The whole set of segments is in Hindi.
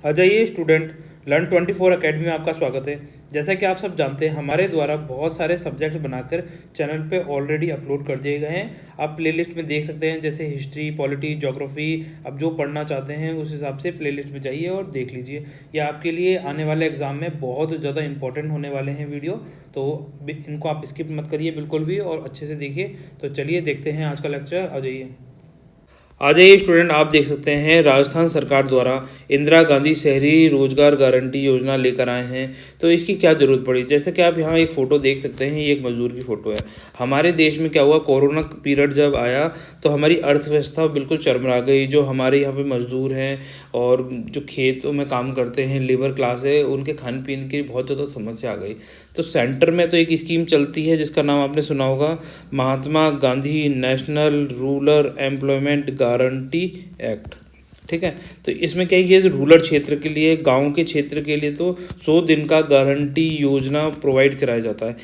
आ जाइए स्टूडेंट, Learn24 अकेडमी में आपका स्वागत है। जैसा कि आप सब जानते हैं, हमारे द्वारा बहुत सारे सब्जेक्ट बनाकर चैनल पे ऑलरेडी अपलोड कर दिए गए हैं। आप प्लेलिस्ट में देख सकते हैं, जैसे हिस्ट्री, पॉलिटी, ज्योग्राफी। आप जो पढ़ना चाहते हैं उस हिसाब से प्लेलिस्ट में जाइए और देख लीजिए। ये आपके लिए आने वाले एग्ज़ाम में बहुत ज़्यादा इंपॉर्टेंट होने वाले हैं वीडियो, तो इनको आप स्किप मत करिए बिल्कुल भी, और अच्छे से देखिए। तो चलिए देखते हैं आज का लेक्चर। आ जाइए। आ जाइए स्टूडेंट, आप देख सकते हैं राजस्थान सरकार द्वारा इंदिरा गांधी शहरी रोजगार गारंटी योजना लेकर आए हैं। तो इसकी क्या ज़रूरत पड़ी? जैसे कि आप यहाँ एक फ़ोटो देख सकते हैं, ये एक मजदूर की फ़ोटो है। हमारे देश में क्या हुआ, कोरोना पीरियड जब आया तो हमारी अर्थव्यवस्था बिल्कुल चरमरा गई। जो हमारे यहाँ पे मजदूर हैं और जो खेतों में काम करते हैं, लेबर क्लास है, उनके खान पीन की बहुत ज़्यादा समस्या आ गई। तो सेंटर में तो एक स्कीम चलती है जिसका नाम आपने सुना होगा, Mahatma Gandhi national rural employment guarantee act. ठीक है, तो इसमें क्या है, ये रूरल क्षेत्र के लिए, गांव के क्षेत्र के लिए तो 100 दिन का गारंटी योजना प्रोवाइड कराया जाता है।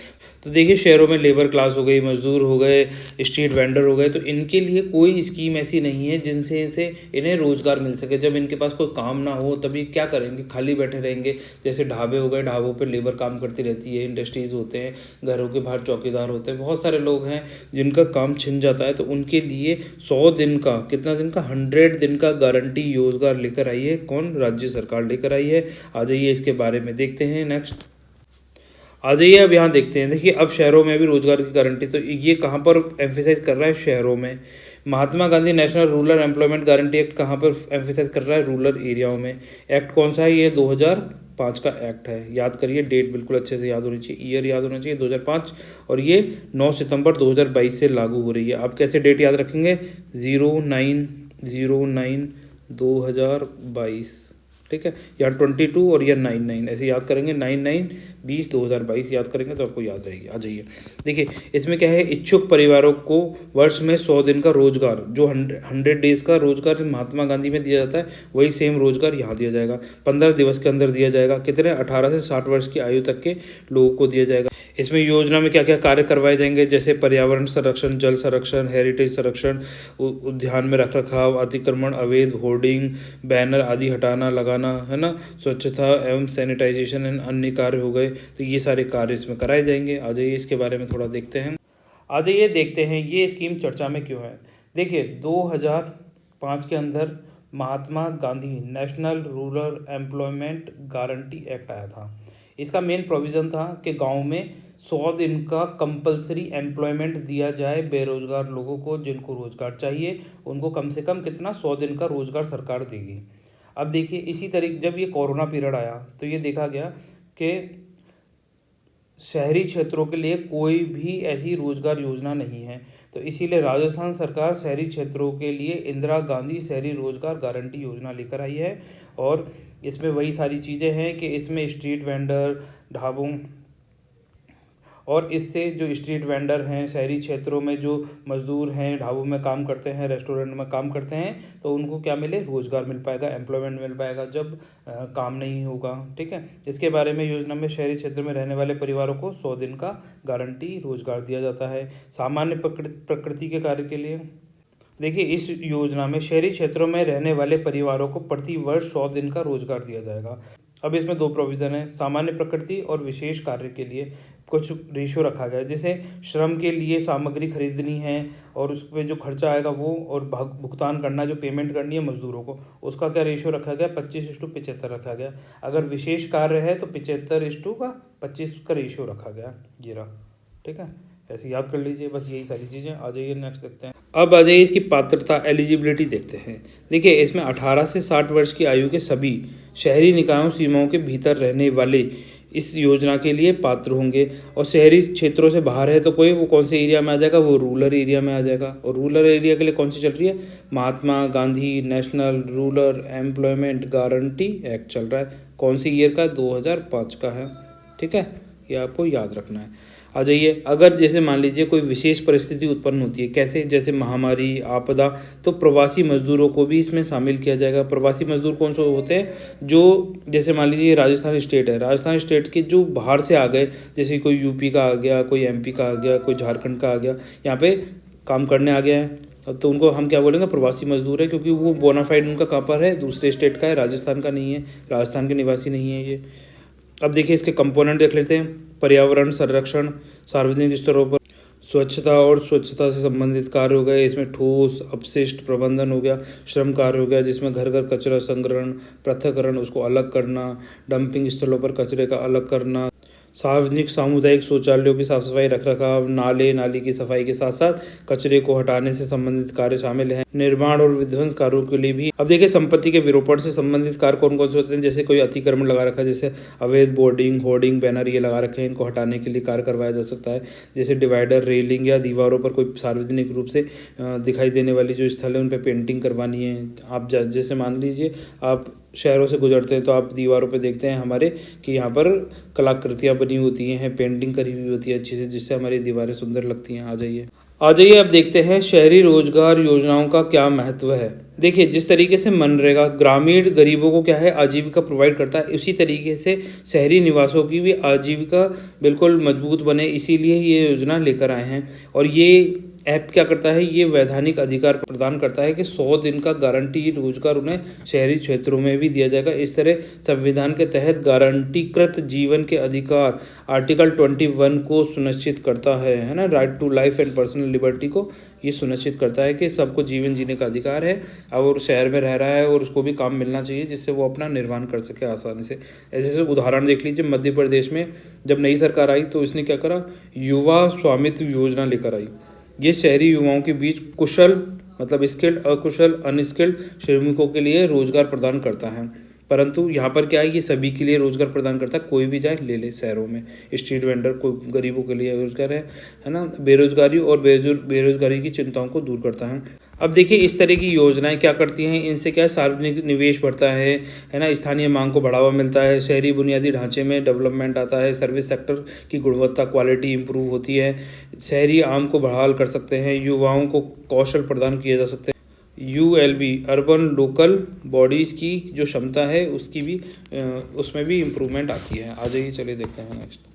तो देखिए, शहरों में लेबर क्लास हो गई, मजदूर हो गए, स्ट्रीट वेंडर हो गए, तो इनके लिए कोई स्कीम ऐसी नहीं है जिनसे से इन्हें रोज़गार मिल सके। जब इनके पास कोई काम ना हो तभी क्या करेंगे, खाली बैठे रहेंगे। जैसे ढाबे हो गए, ढाबों पे लेबर काम करती रहती है, इंडस्ट्रीज़ होते हैं, घरों के बाहर चौकीदार होते हैं, बहुत सारे लोग हैं जिनका काम छिन जाता है। तो उनके लिए 100 दिन का, कितना दिन का, 100 दिन का गारंटी रोजगार लेकर आई है। कौन? राज्य सरकार लेकर आई है। आ जाइए इसके बारे में देखते हैं। नेक्स्ट आ जाइए, अब यहाँ देखते हैं। देखिए, अब शहरों में भी रोजगार की गारंटी, तो ये कहाँ पर एम्फेसाइज कर रहा है? शहरों में। Mahatma Gandhi national rural employment guarantee act कहाँ पर एम्फेसाइज कर रहा है? रूरल एरियाओं में। एक्ट कौन सा है? ये 2005 का एक्ट है। याद करिए, डेट बिल्कुल अच्छे से याद होनी चाहिए, ईयर याद होना चाहिए, 2005। और ये 9 सितंबर 2022 से लागू हो रही है। आप कैसे डेट याद रखेंगे? 09/09/2022। ठीक है, या 22 और या 99 ऐसे याद करेंगे। 99/20/2022 याद करेंगे तो आपको याद रहेगी। आ जाइए, देखिए इसमें क्या है, इच्छुक परिवारों को वर्ष में 100 दिन का रोजगार, जो 100 डेज का रोजगार महात्मा गांधी में दिया जाता है, वही सेम रोजगार यहाँ दिया जाएगा। 15 दिवस के अंदर दिया जाएगा। कितने? 18 से 60 वर्ष की आयु तक के लोगों को दिया जाएगा। इसमें योजना में क्या क्या कार्य करवाए जाएंगे, जैसे पर्यावरण संरक्षण, जल संरक्षण, हेरिटेज संरक्षण, उद्यान में रख रखाव, अतिक्रमण, अवैध होर्डिंग, बैनर आदि हटाना लगाना, है ना, स्वच्छता एवं सैनिटाइजेशन एंड अन्य कार्य हो गए। तो ये सारे कार्य इसमें कराए जाएंगे। आ जाइए इसके बारे में थोड़ा देखते हैं। आ जाइए देखते हैं ये स्कीम चर्चा में क्यों है। देखिए, 2005 के अंदर Mahatma Gandhi national rural employment guarantee act आया था। इसका मेन प्रोविज़न था कि गांव में 100 दिन का कंपलसरी एम्प्लॉयमेंट दिया जाए बेरोजगार लोगों को। जिनको रोजगार चाहिए उनको कम से कम कितना, 100 दिन का रोजगार सरकार देगी। अब देखिए, इसी तरीके जब ये कोरोना पीरियड आया तो ये देखा गया कि शहरी क्षेत्रों के लिए कोई भी ऐसी रोजगार योजना नहीं है। तो इसीलिए राजस्थान सरकार शहरी क्षेत्रों के लिए इंदिरा गांधी शहरी रोजगार गारंटी योजना लेकर आई है। और इसमें वही सारी चीज़ें हैं कि इसमें स्ट्रीट वेंडर, ढाबों, और इससे जो स्ट्रीट वेंडर हैं, शहरी क्षेत्रों में जो मजदूर हैं, ढाबों में काम करते हैं, रेस्टोरेंट में काम करते हैं, तो उनको क्या मिले? रोज़गार मिल पाएगा, एम्प्लॉयमेंट मिल पाएगा जब काम नहीं होगा। ठीक है, इसके बारे में योजना में शहरी क्षेत्र में रहने वाले परिवारों को 100 दिन का गारंटी रोज़गार दिया जाता है। सामान्य प्रकृति के कार्य के लिए देखिए, इस योजना में शहरी क्षेत्रों में रहने वाले परिवारों को प्रति वर्ष 100 दिन का रोजगार दिया जाएगा। अब इसमें दो प्रोविज़न है, सामान्य प्रकृति और विशेष कार्य के लिए कुछ रेशियो रखा गया है। जैसे श्रम के लिए सामग्री खरीदनी है और उस पर जो खर्चा आएगा वो, और भुगतान करना, जो पेमेंट करनी है मजदूरों को, उसका क्या रेशियो रखा गया? 25:75 रखा गया। अगर विशेष कार्य है तो 75:25 का रेशियो रखा गया। ये रहा। ठीक है, ऐसे याद कर लीजिए, बस यही सारी चीज़ें। आ जाइए नेक्स्ट देखते हैं। अब आ जाइए इसकी पात्रता, एलिजिबिलिटी देखते हैं। देखिए, इसमें 18 से 60 वर्ष की आयु के सभी शहरी निकायों सीमाओं के भीतर रहने वाले इस योजना के लिए पात्र होंगे। और शहरी क्षेत्रों से बाहर है तो कोई, वो कौन से एरिया में आ जाएगा? वो रूरल एरिया में आ जाएगा। और रूरल एरिया के लिए कौन सी चल रही है? Mahatma Gandhi national rural employment guarantee act चल रहा है। कौन सी ईयर का? 2005 का है। ठीक है, ये आपको याद रखना है। आ जाइए, अगर जैसे मान लीजिए कोई विशेष परिस्थिति उत्पन्न होती है, कैसे? जैसे महामारी, आपदा, तो प्रवासी मजदूरों को भी इसमें शामिल किया जाएगा। प्रवासी मजदूर कौन से होते हैं? जो जैसे मान लीजिए राजस्थान स्टेट है, राजस्थान स्टेट के जो बाहर से आ गए, जैसे कोई यूपी का आ गया, कोई एमपी का आ गया, कोई झारखंड का आ गया, यहाँ पे काम करने आ गया है, तो उनको हम क्या बोलेंगे, प्रवासी मजदूर है, क्योंकि वो बोनाफाइड उनका कहाँ पर है, दूसरे स्टेट का है, राजस्थान का नहीं है, राजस्थान के निवासी नहीं है ये। अब देखिए इसके कंपोनेंट देख लेते हैं। पर्यावरण संरक्षण, सार्वजनिक स्तरों पर स्वच्छता और स्वच्छता से संबंधित कार्य हो गए, इसमें ठोस अपशिष्ट प्रबंधन हो गया, श्रम कार्य हो गया जिसमें घर घर कचरा संग्रहण, पृथक्करण, उसको अलग करना, डंपिंग स्थलों पर कचरे का अलग करना, सार्वजनिक सामुदायिक शौचालयों की साफ सफाई रख रखाव, नाले नाली की सफाई के साथ साथ कचरे को हटाने से संबंधित कार्य शामिल हैं। निर्माण और विध्वंस कार्यों के लिए भी अब देखिए संपत्ति के विरूपण से संबंधित कार्य कौन कौन से होते हैं, जैसे कोई अतिक्रमण लगा रखा है, जैसे अवैध बोर्डिंग, होर्डिंग, बैनर ये लगा रखे हैं, इनको हटाने के लिए कार्य करवाया जा सकता है। जैसे डिवाइडर, रेलिंग या दीवारों पर कोई सार्वजनिक रूप से दिखाई देने वाली जो स्थल है उन पर पेंटिंग करवानी है। आप जैसे मान लीजिए आप शहरों से गुजरते हैं तो आप दीवारों पे देखते हैं हमारे कि यहाँ पर कलाकृतियाँ बनी होती हैं, पेंटिंग करी हुई होती है अच्छी से, जिससे हमारी दीवारें सुंदर लगती हैं। आ जाइए अब देखते हैं शहरी रोजगार योजनाओं का क्या महत्व है। देखिए जिस तरीके से मनरेगा ग्रामीण गरीबों को क्या है, आजीविका प्रोवाइड करता है, उसी तरीके से शहरी निवासों की भी आजीविका बिल्कुल मजबूत बने, इसीलिए ये योजना लेकर आए हैं। और ये एक्ट क्या करता है, ये वैधानिक अधिकार प्रदान करता है कि 100 दिन का गारंटी रोजगार उन्हें शहरी क्षेत्रों में भी दिया जाएगा। इस तरह संविधान के तहत गारंटीकृत जीवन के अधिकार आर्टिकल 21 को सुनिश्चित करता है ना, right to life and personal liberty को ये सुनिश्चित करता है कि सबको जीवन जीने का अधिकार है और शहर में रह रहा है और उसको भी काम मिलना चाहिए जिससे वो अपना निर्वहन कर सके आसानी से। ऐसे उदाहरण देख लीजिए, मध्य प्रदेश में जब नई सरकार आई तो इसने क्या करा, युवा स्वामित्व योजना लेकर आई। ये शहरी युवाओं के बीच कुशल मतलब स्किल्ड, अकुशल, अनस्किल्ड श्रमिकों के लिए रोजगार प्रदान करता है। परंतु यहाँ पर क्या है, ये सभी के लिए रोजगार प्रदान करता है, कोई भी जाए ले ले। शहरों में स्ट्रीट वेंडर, कोई गरीबों के लिए रोजगार है ना, बेरोजगारी और बेरोजगारी की चिंताओं को दूर करता है। अब देखिए इस तरह की योजनाएं क्या करती हैं, इनसे क्या सार्वजनिक निवेश बढ़ता है ना, स्थानीय मांग को बढ़ावा मिलता है, शहरी बुनियादी ढांचे में डेवलपमेंट आता है, सर्विस सेक्टर की गुणवत्ता क्वालिटी इंप्रूव होती है, शहरी आम को बहाल कर सकते हैं, युवाओं को कौशल प्रदान किए जा सकते हैं। ULB अर्बन लोकल बॉडीज़ की जो क्षमता है उसकी भी उसमें भी इम्प्रूवमेंट आती है। आ जाइए चलिए देखते हैं नेक्स्ट।